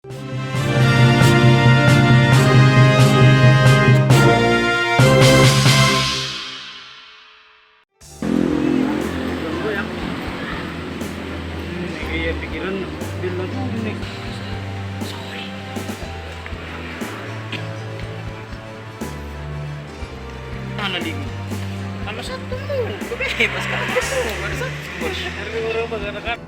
Pikiran bilang ini. Sorry. Mana di? Sama satu bebas kan itu ada satu. Hari orang bagarakan.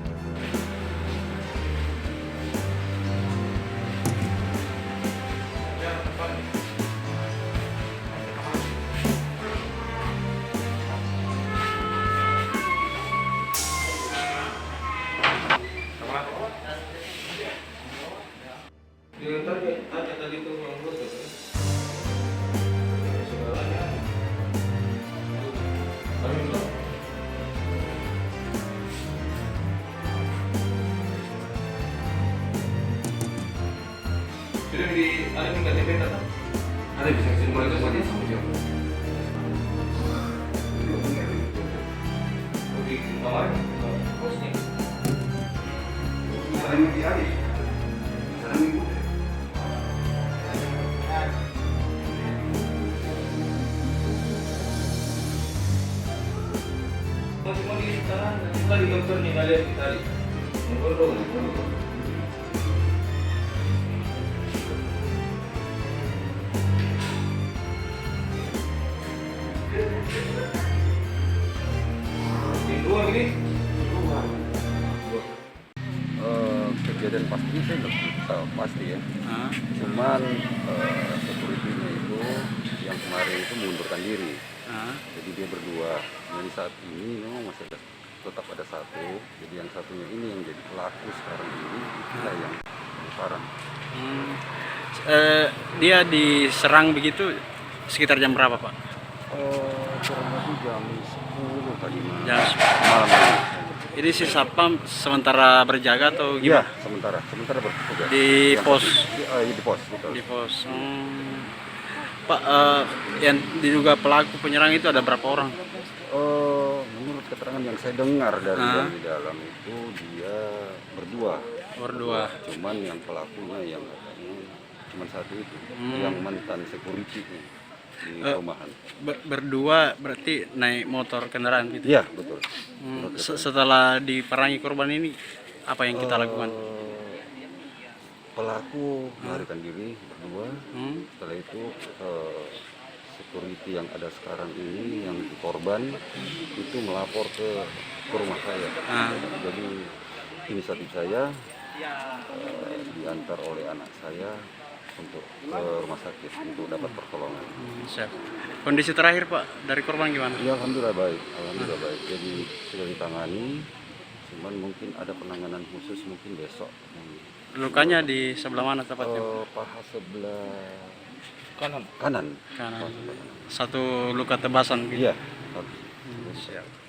Tanya tadi tuh Bang Bos segalanya. Sudah di ada tinggal TP kan? Ada bisa kesini mulai itu saja sama jam. Di kamar posnya. Ada mimpi hari. Ada minggu. Cuma di sekarang kita di dokter nih kalian ditarik. Ngurus dong. Dua ini. Kejadian pastinya saya belum tahu pasti ya. Cuman security-nya itu yang kemarin itu mengundurkan diri. Jadi dia berdua. Jadi saat ini memang masih tetap ada satu. Jadi yang satunya ini yang jadi pelaku sekarang ini itulah yang parah. Dia diserang begitu sekitar jam berapa, Pak? Kurang lebih jam 10 tadi Jam malam ini. Ini si Satpam sementara berjaga atau Iya, gimana? sementara bertugas. Di Yang pos. di pos, betul. Di pos. Pak, yang diduga pelaku penyerang itu ada berapa orang? Menurut keterangan yang saya dengar dari yang di dalam itu dia berdua. Berdua. Cuman yang pelakunya yang katanya cuma satu itu, yang mantan security di rumahan. Berdua berarti naik motor kendaraan gitu? Iya, betul. Setelah diperangi korban ini, apa yang kita lakukan? Pelaku melarikan diri berdua. Setelah itu security yang ada sekarang ini yang korban itu melapor ke rumah saya. Jadi inisiatif saya diantar oleh anak saya untuk ke rumah sakit untuk dapat pertolongan. Siap. Kondisi terakhir Pak dari korban gimana? Ya alhamdulillah baik, Jadi sudah ditangani, cuman mungkin ada penanganan khusus mungkin besok. Lukanya di sebelah mana tepatnya? Paha sebelah kanan. Kanan. Satu luka tebasan gitu. Iya. Siap.